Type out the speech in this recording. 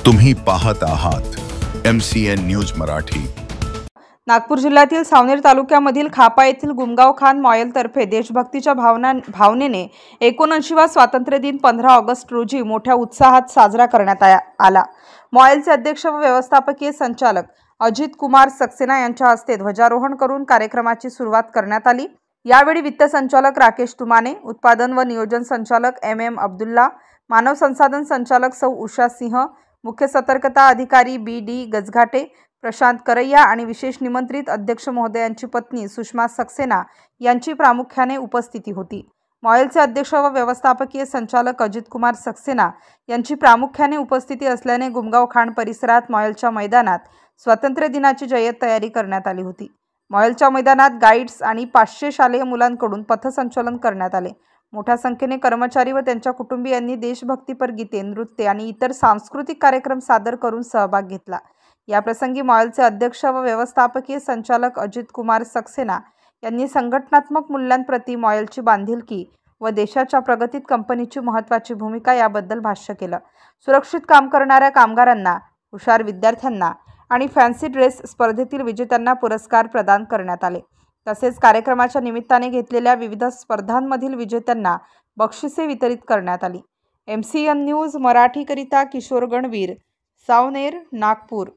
तुम्ही पाहत आहात MCN न्यूज मराठी। नागपूर जिल्ह्यातील सावनेर तालुक्यामधील खापा येथील गुमगाव खान मॉयल तर्फे देशभक्तीच्या भावनेने 79वा स्वातंत्र्य दिन 15 ऑगस्ट रोजी मोठ्या उत्साहात साजरा करण्यात आला। मॉयलचे अध्यक्ष व व्यवस्थापकीय संचालक अजित कुमार सक्सेना यांच्या हस्ते ध्वजारोहण करून कार्यक्रमाची सुरुवात करण्यात आली। यावेळी वित्त संचालक राकेश तुमाने, उत्पादन व नियोजन संचालक MM अब्दुल्ला, मानव संसाधन संचालक सौ उषा सिंह, मुख्य सतर्कता अधिकारी BD गजघाटे, प्रशांत करैया आणि विशेष निमंत्रित अध्यक्ष महोदयांची पत्नी सुषमा सक्सेना यांची प्रामुख्याने उपस्थिती होती। मॉयलचे अध्यक्ष व व्यवस्थापकीय संचालक अजित कुमार सक्सेना यांची प्रामुख्याने उपस्थिती असल्याने गुमगाव खान परिसरात मॉयलच्या मैदानात स्वातंत्र्य दिनाची जय्यत तयारी करण्यात आली होती। मॉयलच्या मैदानात गाईड्स आणि 500 शालेय मुलांकडून पथसंचलन करण्यात आले। मोठ्या संख्येने कर्मचारी व त्यांच्या कुटुंबियांनी देशभक्तीपर गीते, नृत्य आणि इतर सांस्कृतिक कार्यक्रम सादर करून सहभाग घेतला। या प्रसंगी मॉयलचे अध्यक्ष व व्यवस्थापकीय संचालक अजित कुमार सक्सेना यांनी संघटनात्मक मूल्यांप्रती मॉयलची बांधिलकी व देशाच्या प्रगतीत कंपनीची महत्त्वाची भूमिका याबद्दल भाष्य केलं। सुरक्षित काम करणाऱ्या कामगारांना, हुशार विद्यार्थ्यांना आणि फॅन्सी ड्रेस स्पर्धेतील विजेत्यांना पुरस्कार प्रदान करण्यात आले। तसेच कार्यक्रमाच्या निमित्ताने घेतलेल्या विविध स्पर्धांमधील विजेत्यांना बक्षिसे वितरित करण्यात आली। MCN न्यूज मराठीकरिता किशोर गणवीर, सावनेर, नागपूर।